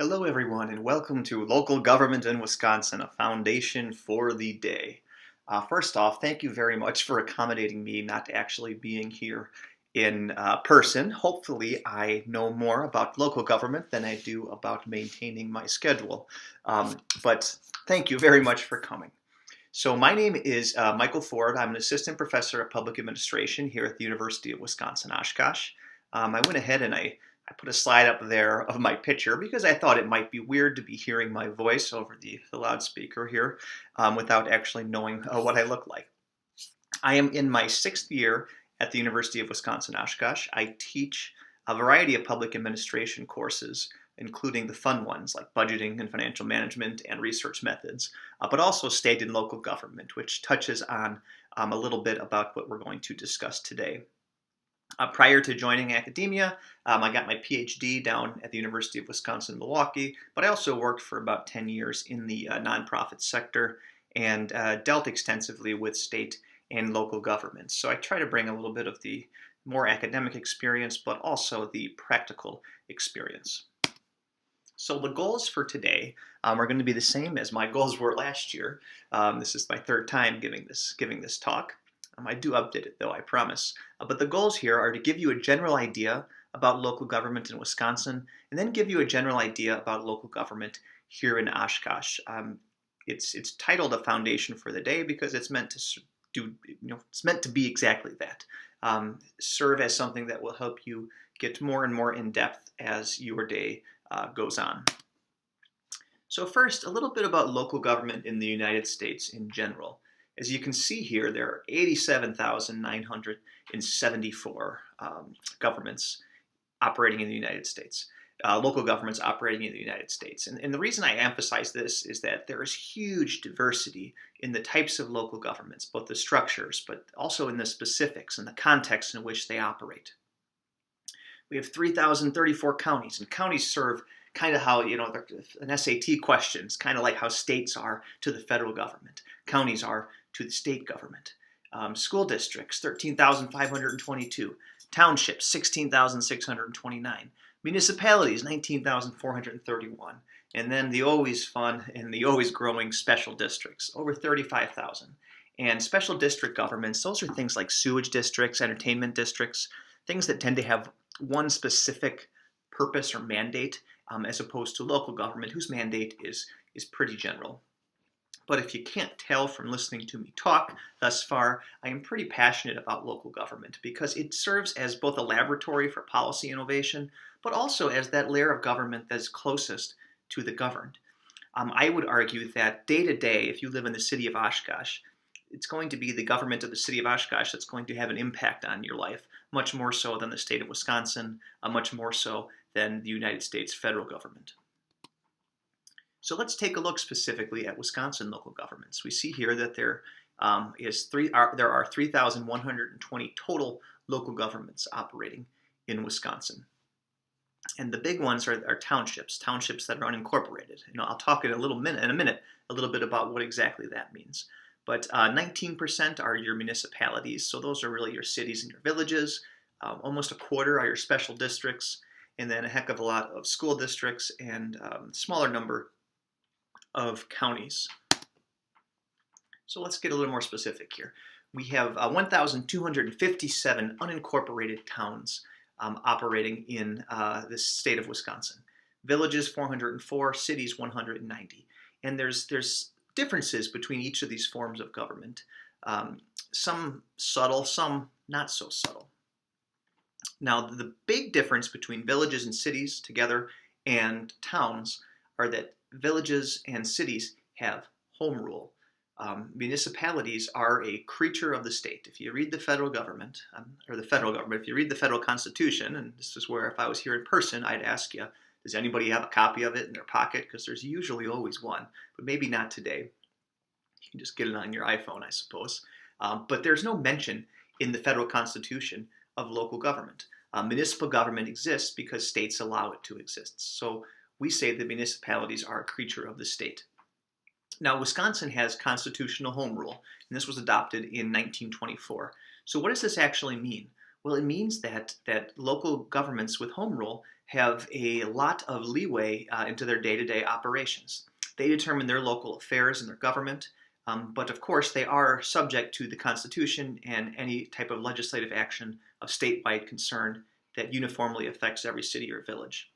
Hello, everyone, and welcome to Local Government in Wisconsin, a foundation for the day. First off, thank you very much for accommodating me not actually being here in person. Hopefully, I know more about local government than I do about maintaining my schedule. But thank you very much for coming. So my name is Michael Ford. I'm an assistant professor of public administration here at the University of Wisconsin-Oshkosh. I went ahead and I put a slide up there of my picture because I thought it might be weird to be hearing my voice over the loudspeaker here without actually knowing what I look like. I am in my 6th year at the University of Wisconsin-Oshkosh. I teach a variety of public administration courses, including the fun ones like budgeting and financial management and research methods, but also state and local government, which touches on a little bit about what we're going to discuss today. Prior to joining academia, I got my PhD down at the University of Wisconsin-Milwaukee, but I also worked for about 10 years in the nonprofit sector and dealt extensively with state and local governments. So I try to bring a little bit of the more academic experience, but also the practical experience. So the goals for today are going to be the same as my goals were last year. This is my 3rd time giving this talk. I do update it though, I promise. But the goals here are to give you a general idea about local government in Wisconsin, and then give you a general idea about local government here in Oshkosh. It's titled a foundation for the day because it's meant to it's meant to be exactly that. Serve as something that will help you get more and more in depth as your day goes on. So first, a little bit about local government in the United States in general. As you can see here, there are 87,974 governments operating in the United States, local governments operating in the United States. And the reason I emphasize this is that there is huge diversity in the types of local governments, both the structures, but also in the specifics and the context in which they operate. We have 3,034 counties, and counties serve kind of how, an SAT question is kind of like how states are to the federal government. Counties are to the state government. School districts, 13,522. Townships, 16,629. Municipalities, 19,431. And then the always fun and the always growing special districts, over 35,000. And special district governments, those are things like sewage districts, entertainment districts, things that tend to have one specific purpose or mandate, as opposed to local government, whose mandate is pretty general. But if you can't tell from listening to me talk thus far, I am pretty passionate about local government because it serves as both a laboratory for policy innovation, but also as that layer of government that is closest to the governed. I would argue that day to day, if you live in the city of Oshkosh, it's going to be the government of the city of Oshkosh that's going to have an impact on your life, much more so than the state of Wisconsin, much more so than the United States federal government. So let's take a look specifically at Wisconsin local governments. We see here that there are 3,120 total local governments operating in Wisconsin. And the big ones are townships that are unincorporated. I'll talk in a minute a little bit about what exactly that means. But 19% are your municipalities, so those are really your cities and your villages. Almost a quarter are your special districts, and then a heck of a lot of school districts and smaller number of counties. So let's get a little more specific here. We have 1,257 unincorporated towns operating in the state of Wisconsin. Villages 404, cities 190. And there's differences between each of these forms of government. Some subtle, some not so subtle. Now, the big difference between villages and cities together and towns are that villages and cities have home rule. Municipalities are a creature of the state. If you read the federal government, if you read the federal constitution, and this is where if I was here in person, I'd ask you, does anybody have a copy of it in their pocket? Because there's usually always one, but maybe not today. You can just get it on your iPhone, I suppose. But there's no mention in the federal constitution of local government. Municipal government exists because states allow it to exist. So we say that municipalities are a creature of the state. Now, Wisconsin has constitutional home rule, and this was adopted in 1924. So what does this actually mean? Well, it means that local governments with home rule have a lot of leeway into their day-to-day operations. They determine their local affairs and their government, but of course they are subject to the Constitution and any type of legislative action of statewide concern that uniformly affects every city or village.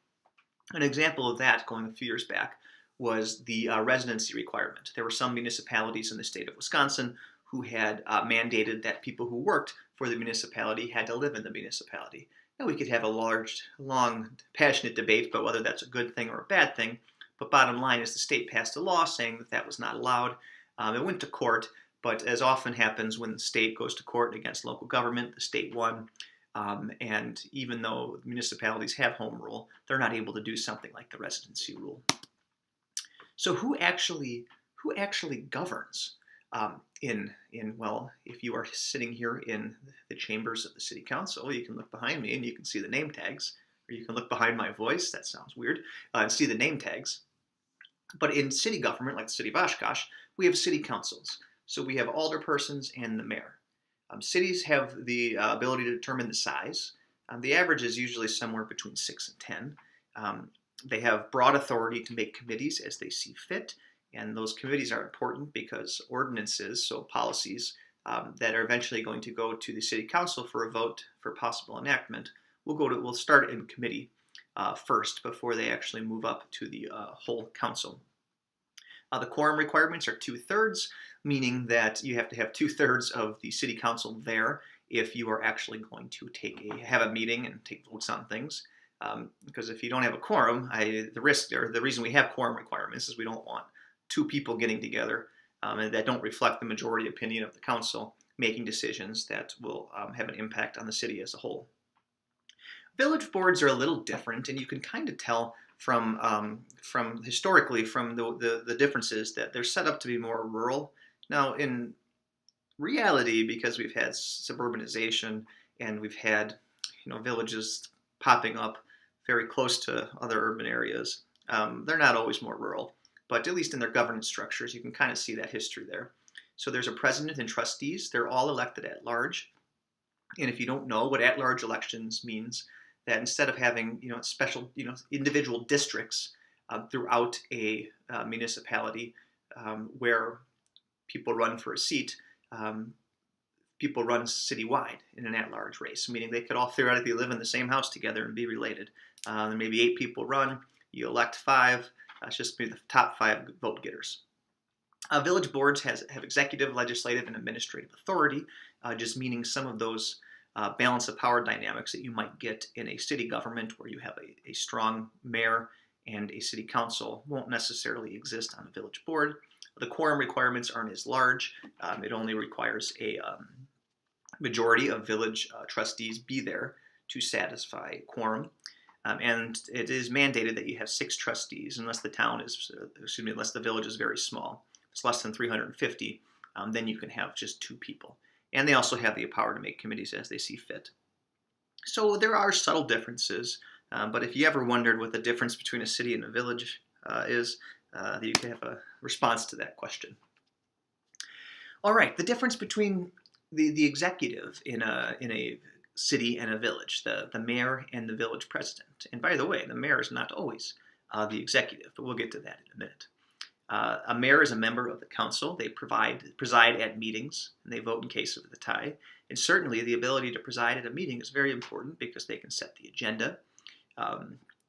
An example of that, going a few years back, was the residency requirement. There were some municipalities in the state of Wisconsin who had mandated that people who worked for the municipality had to live in the municipality. Now, we could have a large, long, passionate debate about whether that's a good thing or a bad thing, but bottom line is the state passed a law saying that that was not allowed. It went to court, but as often happens when the state goes to court against local government, the state won. And even though municipalities have home rule, they're not able to do something like the residency rule. So who actually governs well, if you are sitting here in the chambers of the city council, you can look behind me and you can see the name tags, or you can look behind my voice, that sounds weird, and see the name tags. But in city government, like the city of Oshkosh, we have city councils. So we have alderpersons and the mayor. Cities have the ability to determine the size. The average is usually somewhere between 6 and 10. They have broad authority to make committees as they see fit, and those committees are important because ordinances, so policies, that are eventually going to go to the city council for a vote for possible enactment, will start in committee first before they actually move up to the whole council. The quorum requirements are 2/3, meaning that you have to have 2/3 of the city council there if you are actually going to have a meeting and take votes on things. Because if you don't have a quorum, the reason we have quorum requirements is we don't want two people getting together and that don't reflect the majority opinion of the council making decisions that will have an impact on the city as a whole. Village boards are a little different, and you can kind of tell from historically from the differences that they're set up to be more rural. Now, in reality, because we've had suburbanization and we've had villages popping up very close to other urban areas, they're not always more rural, but at least in their governance structures, you can kind of see that history there. So there's a president and trustees. They're all elected at large. And if you don't know what at-large elections means, that instead of having special individual districts throughout a municipality where people run for a seat, people run citywide in an at-large race, meaning they could all theoretically live in the same house together and be related. There may be 8 people run, you elect 5, it's just be the top 5 vote getters. Village boards have executive, legislative, and administrative authority, just meaning some of those balance of power dynamics that you might get in a city government where you have a strong mayor and a city council won't necessarily exist on a village board. The quorum requirements aren't as large. It only requires a majority of village trustees be there to satisfy quorum. And it is mandated that you have 6 trustees unless unless the village is very small. If it's less than 350, then you can have just 2 people. And they also have the power to make committees as they see fit. So there are subtle differences, but if you ever wondered what the difference between a city and a village is, you can have a response to that question. All right, the difference between the executive in a city and a village, the mayor and the village president. And by the way, the mayor is not always the executive, but we'll get to that in a minute. A mayor is a member of the council. They preside at meetings, and they vote in case of the tie. And certainly the ability to preside at a meeting is very important because they can set the agenda.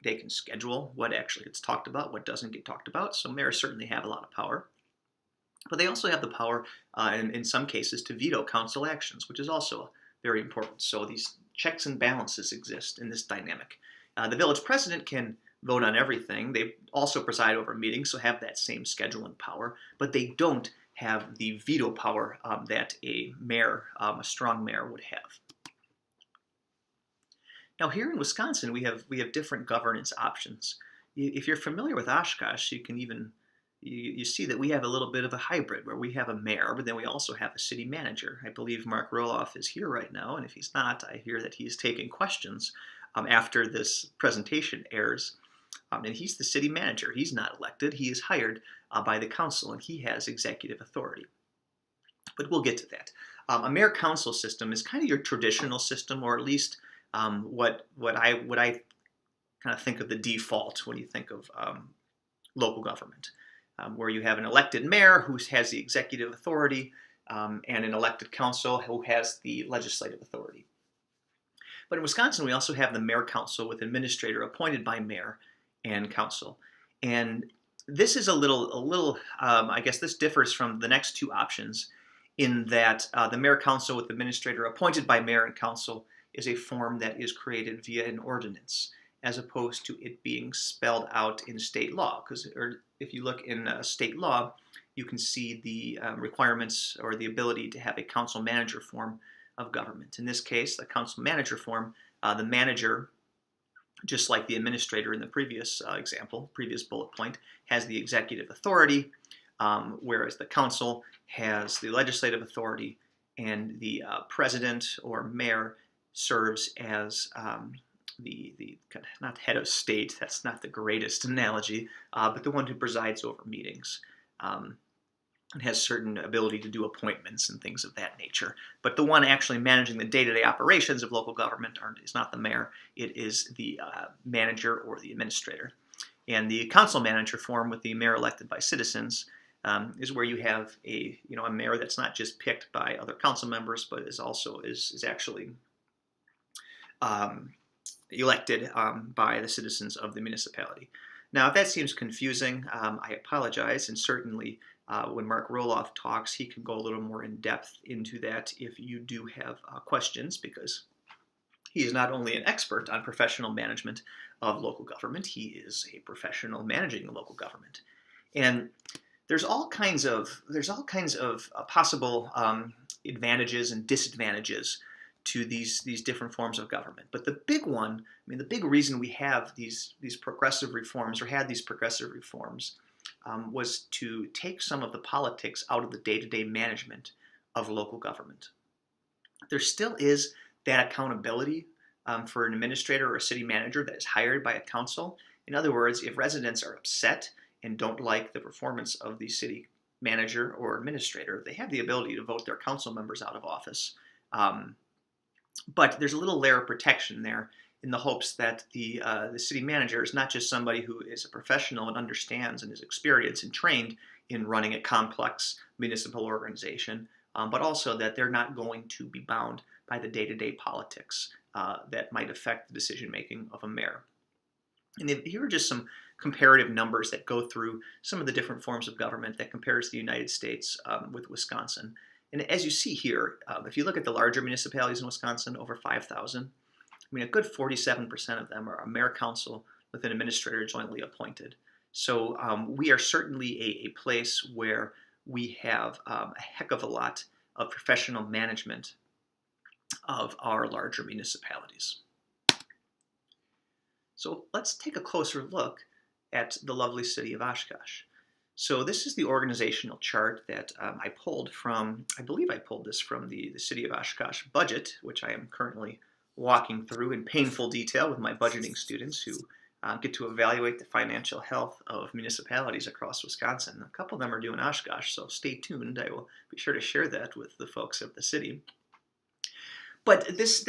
They can schedule what actually gets talked about, what doesn't get talked about. So mayors certainly have a lot of power. But they also have the power, in some cases, to veto council actions, which is also very important. So these checks and balances exist in this dynamic. The village president can vote on everything. They also preside over meetings, so have that same scheduling power, but they don't have the veto power that a mayor, a strong mayor, would have. Now here in Wisconsin, we have different governance options. If you're familiar with Oshkosh, you can even you see that we have a little bit of a hybrid where we have a mayor, but then we also have a city manager. I believe Mark Roloff is here right now, and if he's not, I hear that he's taking questions after this presentation airs. And he's the city manager. He's not elected. He is hired by the council, and he has executive authority. But we'll get to that. A mayor-council system is kind of your traditional system, or at least what I kind of think of the default when you think of local government, where you have an elected mayor who has the executive authority and an elected council who has the legislative authority. But in Wisconsin, we also have the mayor-council with administrator appointed by mayor and council. And this is a little. I guess this differs from the next two options in that the mayor-council with administrator appointed by mayor and council is a form that is created via an ordinance, as opposed to it being spelled out in state law. Because if you look in state law, you can see the requirements or the ability to have a council manager form of government. In this case, the council manager form, the manager, just like the administrator in the previous example, previous bullet point, has the executive authority, whereas the council has the legislative authority, and the president or mayor serves as the not head of state, that's not the greatest analogy, but the one who presides over meetings. And has certain ability to do appointments and things of that nature. But the one actually managing the day-to-day operations of local government is not the mayor, it is the manager or the administrator. And the council manager form with the mayor elected by citizens is where you have a mayor that's not just picked by other council members, but is actually elected by the citizens of the municipality. Now, if that seems confusing, I apologize, and certainly when Mark Roloff talks, he can go a little more in depth into that if you do have questions, because he is not only an expert on professional management of local government, he is a professional managing the local government. And there's all kinds of possible advantages and disadvantages to these different forms of government. But the big one, the big reason we have these progressive reforms, or had these progressive reforms, was to take some of the politics out of the day-to-day management of local government. There still is that accountability for an administrator or a city manager that is hired by a council. In other words, if residents are upset and don't like the performance of the city manager or administrator, they have the ability to vote their council members out of office. But there's a little layer of protection there, in the hopes that the city manager is not just somebody who is a professional and understands and is experienced and trained in running a complex municipal organization, but also that they're not going to be bound by the day-to-day politics that might affect the decision-making of a mayor. And here are just some comparative numbers that go through some of the different forms of government that compares the United States with Wisconsin. And as you see here, if you look at the larger municipalities in Wisconsin, over 5,000, a good 47% of them are a mayor-council with an administrator jointly appointed. So we are certainly a place where we have a heck of a lot of professional management of our larger municipalities. So let's take a closer look at the lovely city of Oshkosh. So this is the organizational chart that I pulled from, I believe I pulled this from the City of Oshkosh budget, which I am currently walking through in painful detail with my budgeting students who get to evaluate the financial health of municipalities across Wisconsin. A couple of them are doing Oshkosh, so stay tuned. I will be sure to share that with the folks of the city. But this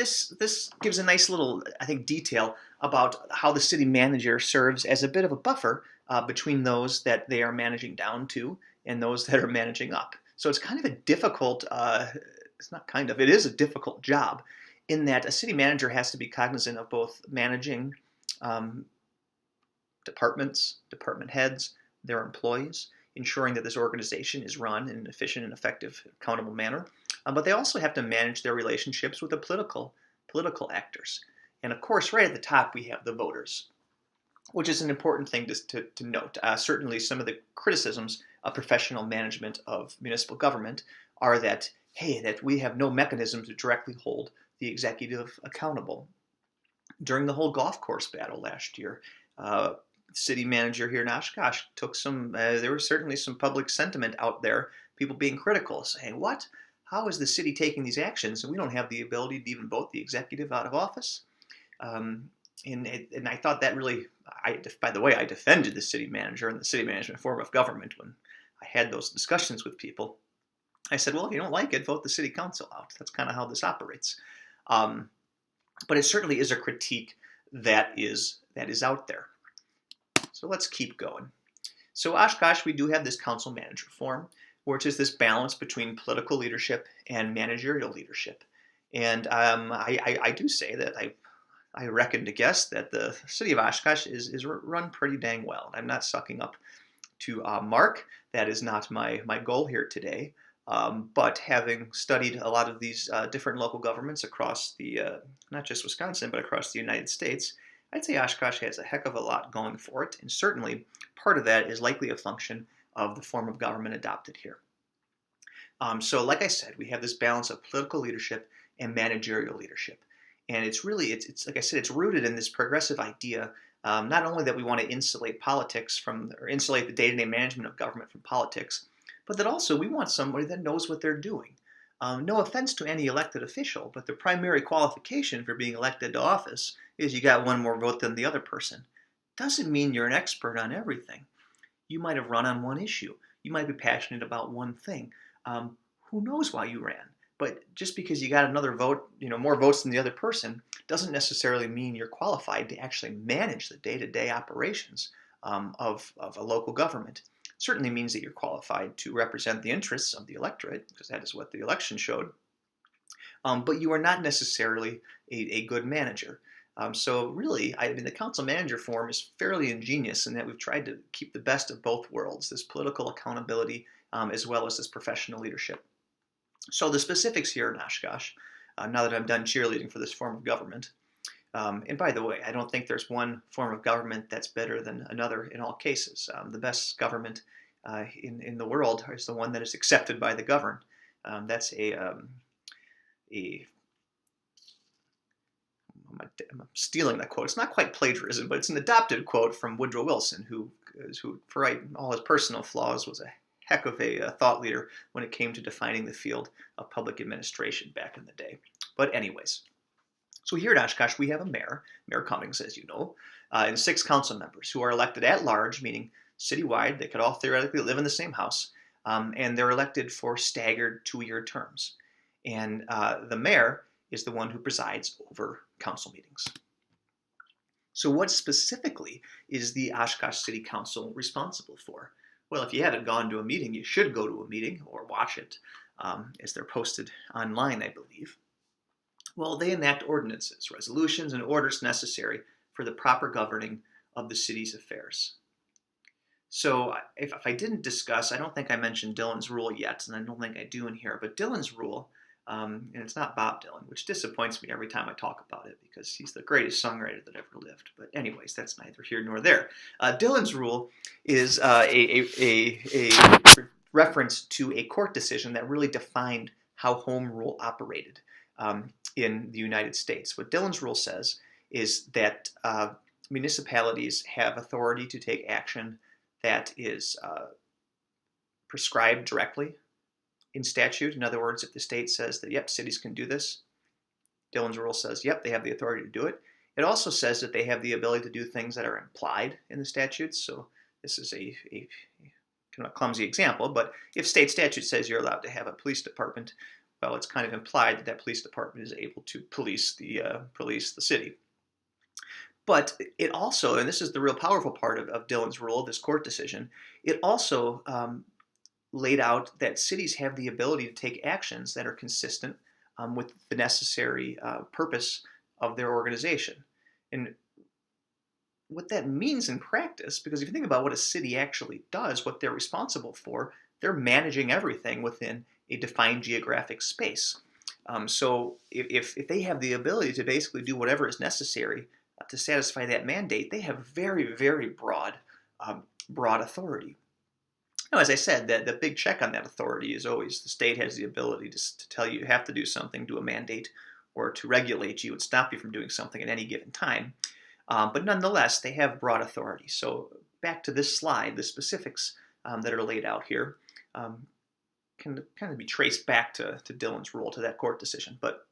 gives a nice little, I think, detail about how the city manager serves as a bit of a buffer between those that they are managing down to and those that are managing up. So it's kind of a difficult, it is a difficult job, in that a city manager has to be cognizant of both managing departments, department heads, their employees, ensuring that this organization is run in an efficient and effective, accountable manner. But they also have to manage their relationships with the political actors. And of course, right at the top, we have the voters, which is an important thing to note. Certainly, some of the criticisms of professional management of municipal government are that, hey, that we have no mechanism to directly hold the executive accountable. During the whole golf course battle last year, city manager here in Oshkosh took there was certainly some public sentiment out there, people being critical, saying, what? How is the city taking these actions? And we don't have the ability to even vote the executive out of office. And I thought that really, by the way, I defended the city manager and the city management form of government when I had those discussions with people. I said, well, if you don't like it, vote the city council out. That's kind of how this operates. Um, but it certainly is a critique that is out there. So let's keep going. So Oshkosh, we do have this council manager form, which is this balance between political leadership and managerial leadership. And I do say that I reckon to guess that the city of Oshkosh is run pretty dang well. I'm not sucking up to Mark. That is not my goal here today. But having studied a lot of these different local governments across the, not just Wisconsin, but across the United States, I'd say Oshkosh has a heck of a lot going for it. And certainly part of that is likely a function of the form of government adopted here. So like I said, we have this balance of political leadership and managerial leadership. And it's really, it's like I said, it's rooted in this progressive idea, not only that we want to insulate politics from, or insulate the day-to-day management of government from politics, but that also we want somebody that knows what they're doing. No offense to any elected official, but the primary qualification for being elected to office is you got one more vote than the other person. Doesn't mean you're an expert on everything. You might have run on one issue. You might be passionate about one thing. Who knows why you ran? But just because you got another vote, more votes than the other person, doesn't necessarily mean you're qualified to actually manage the day-to-day operations of a local government. It certainly means that you're qualified to represent the interests of the electorate, because that is what the election showed. But you are not necessarily a good manager. So really, the council manager form is fairly ingenious in that we've tried to keep the best of both worlds, this political accountability as well as this professional leadership. So the specifics here in Oshkosh, now that I'm done cheerleading for this form of government, and by the way, I don't think there's one form of government that's better than another in all cases. The best government in the world is the one that is accepted by the governed. That's I'm stealing that quote. It's not quite plagiarism, but it's an adopted quote from Woodrow Wilson, who for all his personal flaws, was a heck of a thought leader when it came to defining the field of public administration back in the day. But anyways, so here at Oshkosh, we have a mayor, Mayor Cummings, as you know, and 6 council members who are elected at large, meaning citywide. They could all theoretically live in the same house, and they're elected for staggered 2-year terms. And the mayor is the one who presides over council meetings. So what specifically is the Oshkosh City Council responsible for? Well, if you haven't gone to a meeting, you should go to a meeting or watch it, as they're posted online, I believe. Well, they enact ordinances, resolutions, and orders necessary for the proper governing of the city's affairs. So if I didn't discuss, I don't think I mentioned Dylan's Rule yet, and I don't think I do in here, but Dylan's Rule, and it's not Bob Dylan, which disappoints me every time I talk about it because he's the greatest songwriter that ever lived. But anyways, that's neither here nor there. Dylan's Rule is a reference to a court decision that really defined how home rule operated in the United States. What Dylan's Rule says is that municipalities have authority to take action that is prescribed directly in statute. In other words, if the state says that, yep, cities can do this, Dylan's Rule says, yep, they have the authority to do it. It also says that they have the ability to do things that are implied in the statutes. So this is a kind of a clumsy example, but if state statute says you're allowed to have a police department, well, it's kind of implied that that police department is able to police the city. But it also, and this is the real powerful part of Dylan's Rule, this court decision, it also laid out that cities have the ability to take actions that are consistent with the necessary purpose of their organization. And what that means in practice, because if you think about what a city actually does, what they're responsible for, they're managing everything within a defined geographic space. So if they have the ability to basically do whatever is necessary to satisfy that mandate, they have very, very broad authority. Now, as I said, the big check on that authority is always the state has the ability to tell you have to do something, do a mandate, or to regulate you and stop you from doing something at any given time. But nonetheless, they have broad authority. So back to this slide, the specifics that are laid out here can kind of be traced back to Dylan's Rule, to that court decision. But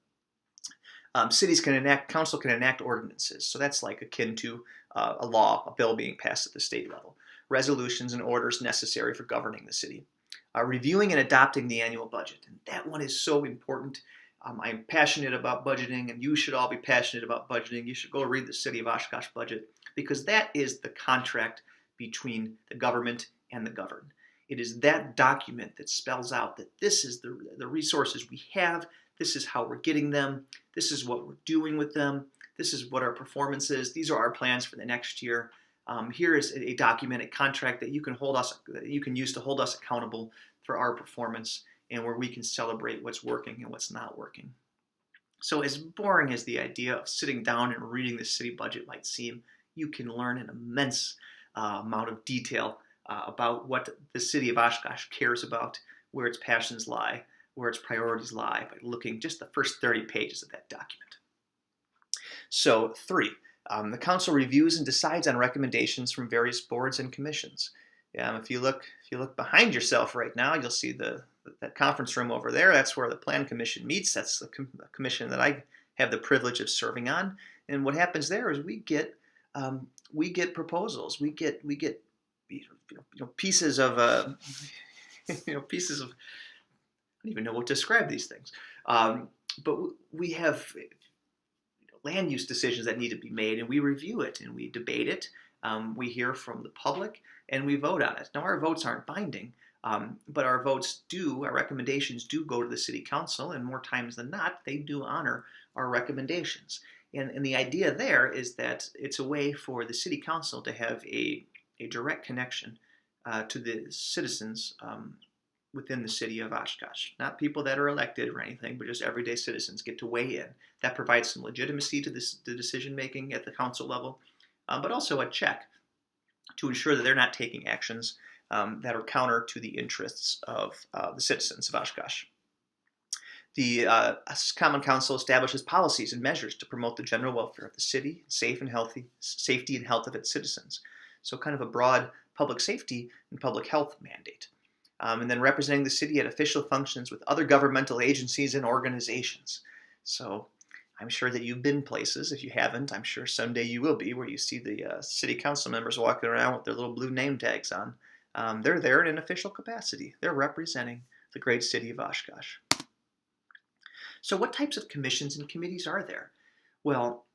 council can enact ordinances. So that's like akin to a law, a bill being passed at the state level. Resolutions and orders necessary for governing the city. reviewing and adopting the annual budget. And that one is so important. I'm passionate about budgeting, and you should all be passionate about budgeting. You should go read the City of Oshkosh budget, because that is the contract between the government and the governed. It is that document that spells out that this is the resources we have, this is how we're getting them, this is what we're doing with them, this is what our performance is, these are our plans for the next year. Here is a document, a contract that you can use to hold us accountable for our performance, and where we can celebrate what's working and what's not working. So as boring as the idea of sitting down and reading the city budget might seem, you can learn an immense amount of detail about what the city of Oshkosh cares about, where its passions lie, where its priorities lie, by looking just the first 30 pages of that document. So 3, the council reviews and decides on recommendations from various boards and commissions. If you look behind yourself right now, you'll see that conference room over there. That's where the Plan Commission meets. That's the commission that I have the privilege of serving on. And what happens there is we get proposals. We get pieces of pieces of, I don't even know what to describe these things. But we have land use decisions that need to be made, and we review it and we debate it. We hear from the public and we vote on it. Now, our votes aren't binding, but our recommendations do go to the city council, and more times than not, they do honor our recommendations. And the idea there is that it's a way for the city council to have a direct connection to the citizens within the city of Oshkosh. Not people that are elected or anything, but just everyday citizens get to weigh in. That provides some legitimacy to the decision making at the council level, but also a check to ensure that they're not taking actions that are counter to the interests of the citizens of Oshkosh. The Common Council establishes policies and measures to promote the general welfare of the city, safety and health of its citizens. So kind of a broad public safety and public health mandate. And then representing the city at official functions with other governmental agencies and organizations. So I'm sure that you've been places. If you haven't, I'm sure someday you will be, where you see the city council members walking around with their little blue name tags on. They're there in an official capacity. They're representing the great city of Oshkosh. So what types of commissions and committees are there? Well,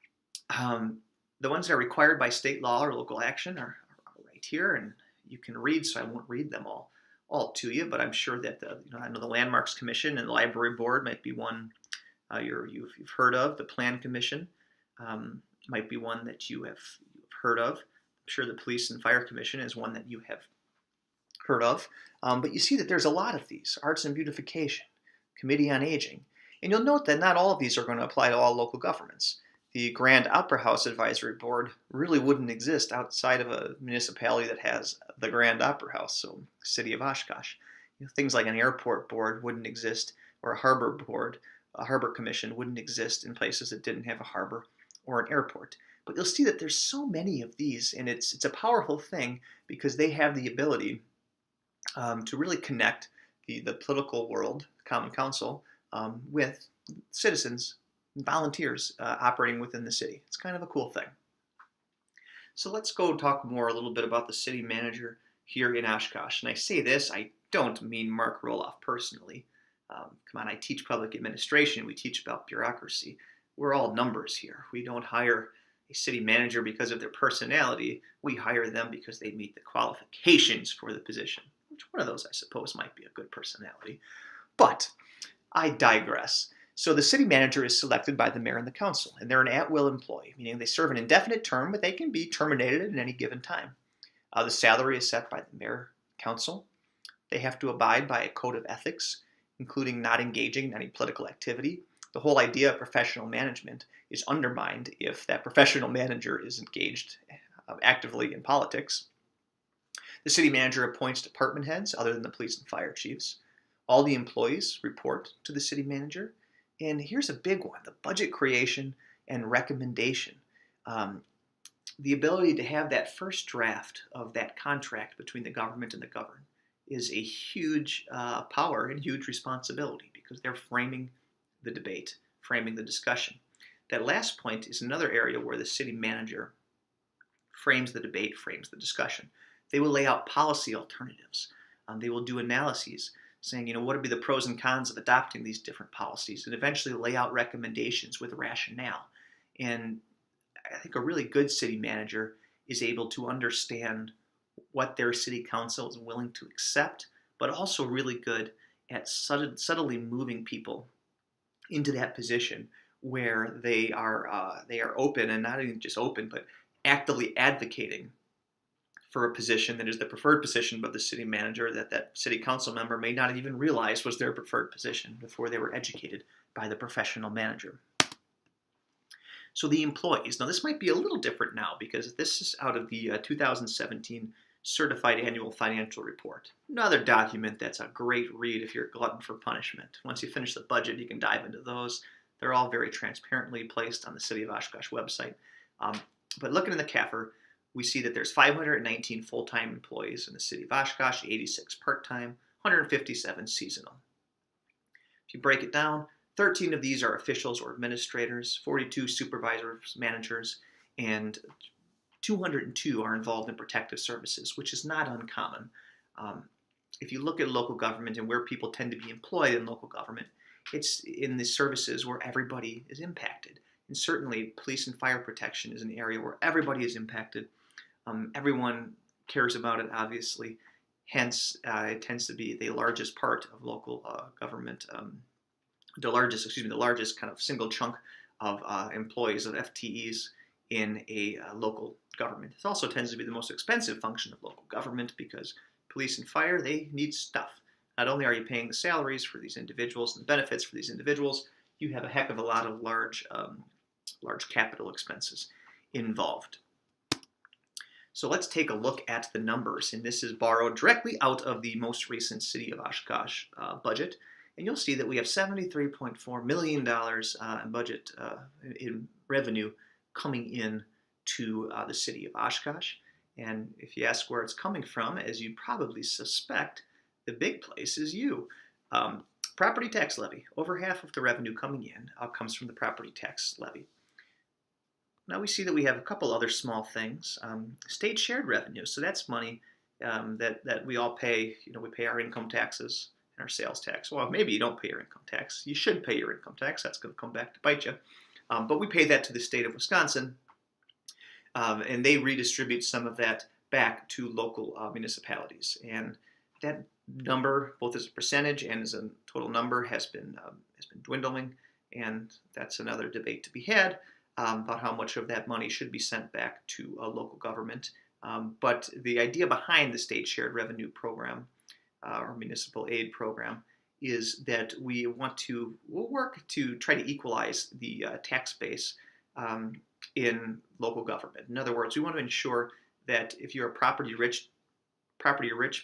the ones that are required by state law or local action are right here, and you can read, so I won't read them all to you, but I'm sure that I know the Landmarks Commission and the Library Board might be one you've heard of. The Plan Commission might be one that you've heard of. I'm sure the Police and Fire Commission is one that you have heard of. But you see that there's a lot of these. Arts and Beautification, Committee on Aging. And you'll note that not all of these are going to apply to all local governments. The Grand Opera House Advisory Board really wouldn't exist outside of a municipality that has the Grand Opera House, so the city of Oshkosh. Things like an airport board wouldn't exist, or a harbor board, a harbor commission wouldn't exist in places that didn't have a harbor or an airport. But you'll see that there's so many of these, and it's a powerful thing because they have the ability to really connect the political world, Common Council, with citizens and volunteers operating within the city. It's kind of a cool thing. So let's go talk more a little bit about the city manager here in Oshkosh. And I say this, I don't mean Mark Roloff personally. Come on, I teach public administration. We teach about bureaucracy. We're all numbers here. We don't hire a city manager because of their personality. We hire them because they meet the qualifications for the position. Which one of those, I suppose, might be a good personality. But I digress. So the city manager is selected by the mayor and the council, and they're an at-will employee, meaning they serve an indefinite term, but they can be terminated at any given time. The salary is set by the mayor council. They have to abide by a code of ethics, including not engaging in any political activity. The whole idea of professional management is undermined if that professional manager is engaged actively in politics. The city manager appoints department heads other than the police and fire chiefs. All the employees report to the city manager. And here's a big one, the budget creation and recommendation. The ability to have that first draft of that contract between the government and the governed is a huge power and huge responsibility because they're framing the debate, framing the discussion. That last point is another area where the city manager frames the debate, frames the discussion. They will lay out policy alternatives. They will do analyses saying, what would be the pros and cons of adopting these different policies, and eventually lay out recommendations with rationale. And I think a really good city manager is able to understand what their city council is willing to accept, but also really good at subtly moving people into that position where they are open, and not even just open, but actively advocating for a position that is the preferred position of the city manager, that city council member may not even realize was their preferred position before they were educated by the professional manager. So the employees. Now this might be a little different now because this is out of the 2017 Certified Annual Financial Report. Another document that's a great read if you're a glutton for punishment. Once you finish the budget, you can dive into those. They're all very transparently placed on the City of Oshkosh website. But looking in the CAFR, we see that there's 519 full-time employees in the City of Oshkosh, 86 part-time, 157 seasonal. If you break it down, 13 of these are officials or administrators, 42 supervisors, managers, and 202 are involved in protective services, which is not uncommon. If you look at local government and where people tend to be employed in local government, it's in the services where everybody is impacted. And certainly police and fire protection is an area where everybody is impacted. Everyone cares about it, obviously. Hence, it tends to be the largest part of local government, the largest kind of single chunk of employees, of FTEs in a local government. It also tends to be the most expensive function of local government because police and fire, they need stuff. Not only are you paying the salaries for these individuals and the benefits for these individuals, you have a heck of a lot of large capital expenses involved. So let's take a look at the numbers, and this is borrowed directly out of the most recent City of Oshkosh budget, and you'll see that we have $73.4 million in budget in revenue coming in to the City of Oshkosh. And if you ask where it's coming from, as you probably suspect, the big place is you. Property tax levy. Over half of the revenue coming in comes from the property tax levy. Now we see that we have a couple other small things. State shared revenue. So that's money that we all pay. We pay our income taxes and our sales tax. Well, maybe you don't pay your income tax. You should pay your income tax. That's going to come back to bite you. But we pay that to the state of Wisconsin, and they redistribute some of that back to local municipalities. And that number, both as a percentage and as a total number, has been dwindling. And that's another debate to be had about how much of that money should be sent back to a local government. But the idea behind the state shared revenue program or municipal aid program is that we'll work to try to equalize the tax base in local government. In other words, we want to ensure that if you're a property-rich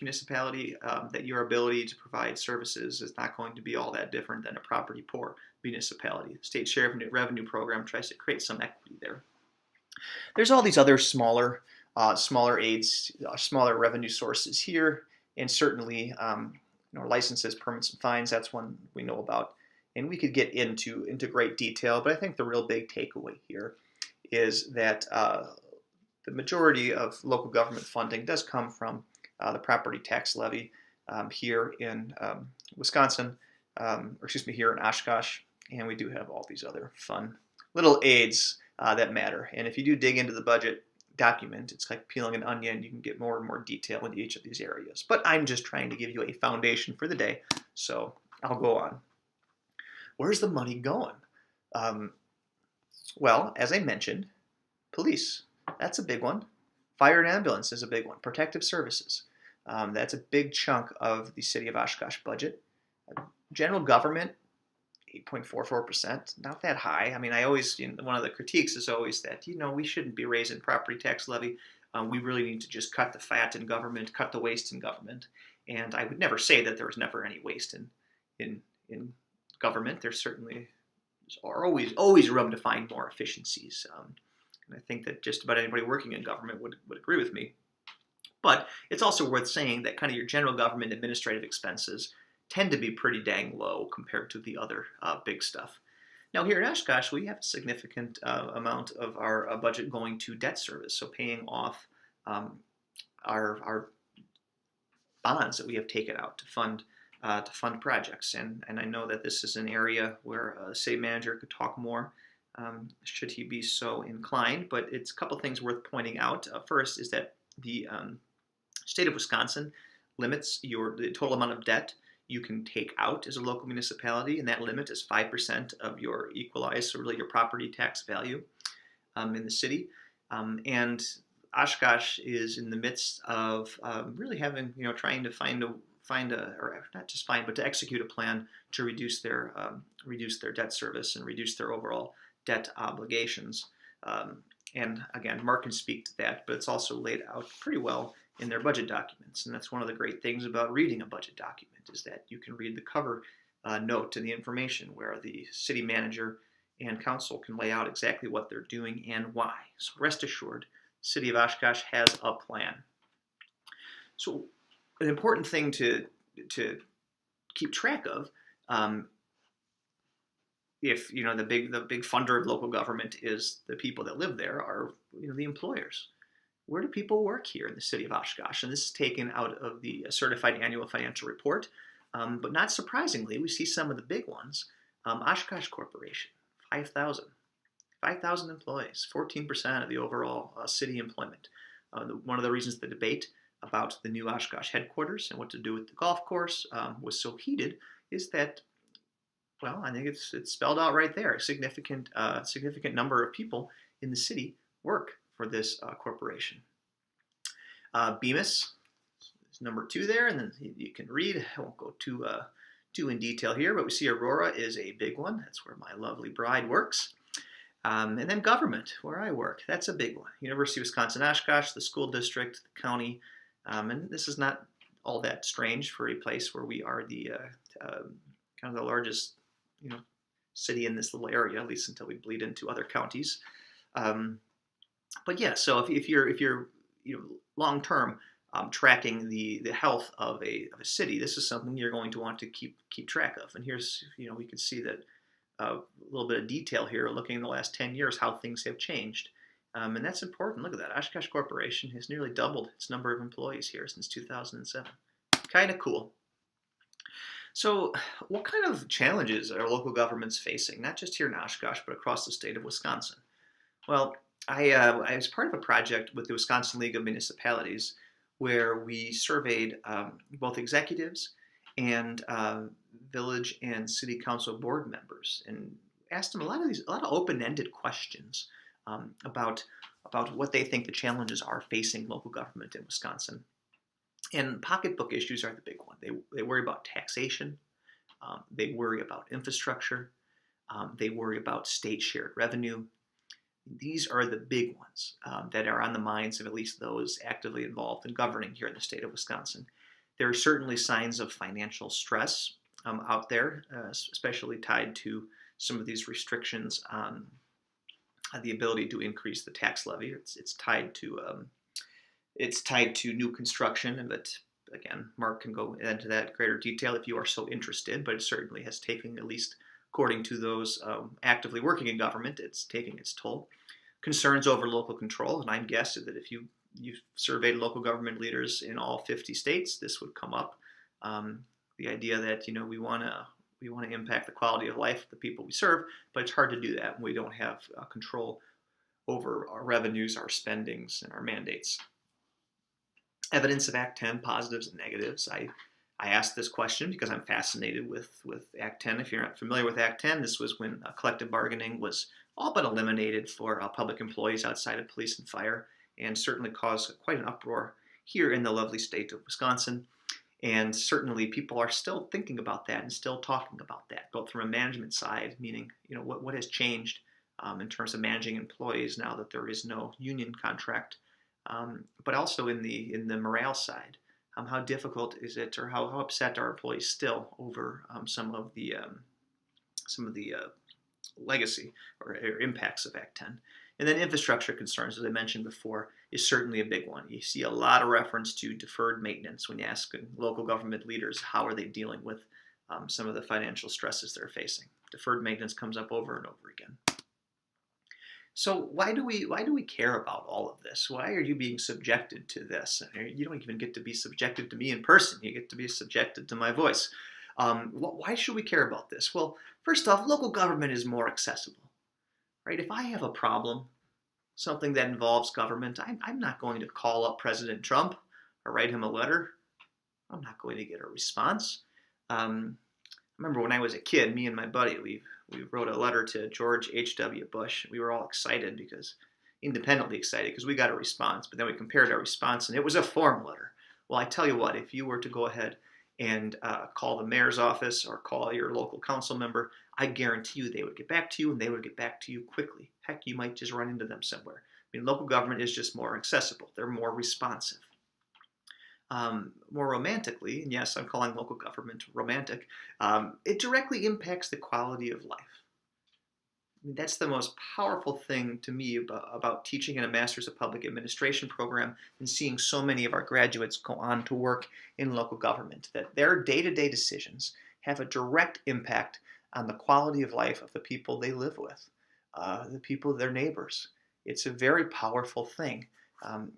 municipality, that your ability to provide services is not going to be all that different than a property-poor municipality. The state share revenue program tries to create some equity there. There's all these other smaller aids, smaller revenue sources here, and certainly licenses, permits, and fines. That's one we know about, and we could get into great detail. But I think the real big takeaway here is that the majority of local government funding does come from the property tax levy here in Wisconsin, here in Oshkosh, and we do have all these other fun little aids that matter. And if you do dig into the budget document, it's like peeling an onion. You can get more and more detail into each of these areas. But I'm just trying to give you a foundation for the day, so I'll go on. Where's the money going? Well, as I mentioned, police. That's a big one. Fire and ambulance is a big one. Protective services. That's a big chunk of the City of Oshkosh budget. General government, 8.44%, not that high. I mean, one of the critiques is always that, we shouldn't be raising property tax levy. We really need to just cut the fat in government, cut the waste in government. And I would never say that there was never any waste in government. There certainly are always room to find more efficiencies. And I think that just about anybody working in government would agree with me. But it's also worth saying that kind of your general government administrative expenses tend to be pretty dang low compared to the other big stuff. Now here in Oshkosh, we have a significant amount of our budget going to debt service, so paying off our bonds that we have taken out to fund projects. And I know that this is an area where a city manager could talk more, should he be so inclined. But it's a couple things worth pointing out. First is that the state of Wisconsin limits the total amount of debt you can take out as a local municipality, and that limit is 5% of your equalized, so really your property tax value in the city. And Oshkosh is in the midst of really having, trying to or not just find, but to execute a plan to reduce their debt service and reduce their overall debt obligations. And again, Mark can speak to that, but it's also laid out pretty well in their budget documents. And that's one of the great things about reading a budget document, is that you can read the cover note to the information, where the city manager and council can lay out exactly what they're doing and why. So rest assured, the city of Oshkosh has a plan. So an important thing to keep track of, if the big funder of local government is the people that live there, are the employers. Where do people work here in the city of Oshkosh? And this is taken out of the Certified Annual Financial Report. But not surprisingly, we see some of the big ones. Oshkosh Corporation, 5,000 employees, 14% of the overall city employment. One of the reasons the debate about the new Oshkosh headquarters and what to do with the golf course was so heated is that, well, I think it's spelled out right there. A significant number of people in the city work for this corporation. Bemis is number 2 there, and then you can read. I won't go too in detail here, but we see Aurora is a big one. That's where my lovely bride works. And then government, where I work, that's a big one. University of Wisconsin-Oshkosh, the school district, the county, and this is not all that strange for a place where we are the kind of the largest city in this little area, at least until we bleed into other counties. But yeah, so if you're long term tracking the health of a city, this is something you're going to want to keep track of. And here's we can see that a little bit of detail here, looking in the last 10 years how things have changed, and that's important. Look at that. Oshkosh Corporation has nearly doubled its number of employees here since 2007. Kind of cool. So what kind of challenges are local governments facing, not just here in Oshkosh, but across the state of Wisconsin? Well, I was part of a project with the Wisconsin League of Municipalities where we surveyed both executives and village and city council board members, and asked them a lot of open-ended questions about what they think the challenges are facing local government in Wisconsin. And pocketbook issues are the big one. They worry about taxation, they worry about infrastructure, they worry about state shared revenue. These are the big ones that are on the minds of at least those actively involved in governing here in the state of Wisconsin. There are certainly signs of financial stress out there, especially tied to some of these restrictions on the ability to increase the tax levy. It's tied to new construction, but again, Mark can go into that in greater detail if you are so interested. But it certainly has taken, at least according to those actively working in government, it's taking its toll. Concerns over local control, and I'm guessing that if you surveyed local government leaders in all 50 states, this would come up. The idea that we want to impact the quality of life of the people we serve, but it's hard to do that when we don't have control over our revenues, our spendings, and our mandates. Evidence of Act 10, positives and negatives. I asked this question because I'm fascinated with Act 10. If you're not familiar with Act 10, this was when collective bargaining was all but eliminated for public employees outside of police and fire, and certainly caused quite an uproar here in the lovely state of Wisconsin. And certainly people are still thinking about that and still talking about that, both from a management side, meaning what has changed in terms of managing employees now that there is no union contract, but also in the morale side. How difficult is it, or how upset are employees still over some of the legacy or impacts of Act 10? And then infrastructure concerns, as I mentioned before, is certainly a big one. You see a lot of reference to deferred maintenance when you ask local government leaders how are they dealing with some of the financial stresses they're facing. Deferred maintenance comes up over and over again. So why do we care about all of this? Why are you being subjected to this? You don't even get to be subjected to me in person. You get to be subjected to my voice. Why should we care about this? Well, first off, local government is more accessible, right? If I have a problem, something that involves government, I'm not going to call up President Trump or write him a letter. I'm not going to get a response. I remember when I was a kid, me and my buddy, we wrote a letter to George H.W. Bush. We were all excited independently excited because we got a response, but then we compared our response and it was a form letter. Well, I tell you what, if you were to go ahead and call the mayor's office or call your local council member, I guarantee you they would get back to you and they would get back to you quickly. Heck, you might just run into them somewhere. I mean, local government is just more accessible. They're more responsive. More romantically, and yes, I'm calling local government romantic, it directly impacts the quality of life. I mean, that's the most powerful thing to me about teaching in a Master's of Public Administration program and seeing so many of our graduates go on to work in local government, that their day-to-day decisions have a direct impact on the quality of life of the people they live with, the people, their neighbors. It's a very powerful thing.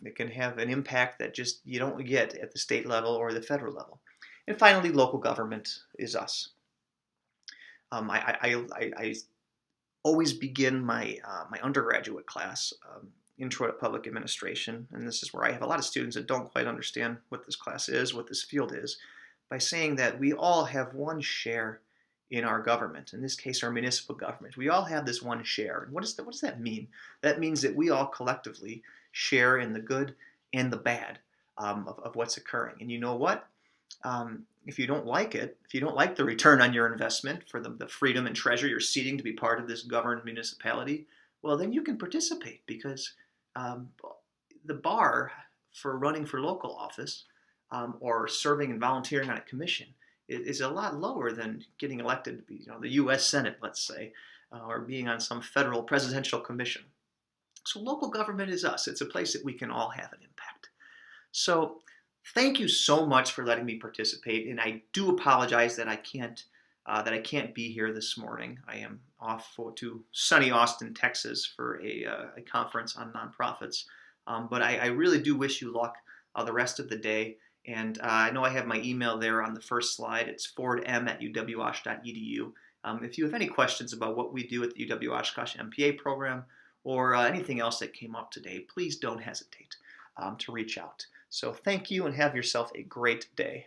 It can have an impact that just you don't get at the state level or the federal level. And finally, local government is us. I always begin my undergraduate class, Intro to Public Administration, and this is where I have a lot of students that don't quite understand what this class is, what this field is, by saying that we all have one share in our government, in this case our municipal government. We all have this one share. And what does that mean? That means that we all collectively share in the good and the bad of what's occurring. And you know what? If you don't like it, if you don't like the return on your investment for the freedom and treasure you're ceding to be part of this governed municipality, well, then you can participate because the bar for running for local office or serving and volunteering on a commission is a lot lower than getting elected to be, the U.S. Senate, let's say, or being on some federal presidential commission. So local government is us. It's a place that we can all have an impact. So thank you so much for letting me participate, and I do apologize that I can't be here this morning. I am off to sunny Austin, Texas, for a conference on nonprofits. But I really do wish you luck the rest of the day. And I know I have my email there on the first slide. It's fordm@uwosh.edu. If you have any questions about what we do at the UW-Oshkosh MPA program or anything else that came up today, please don't hesitate to reach out. So thank you and have yourself a great day.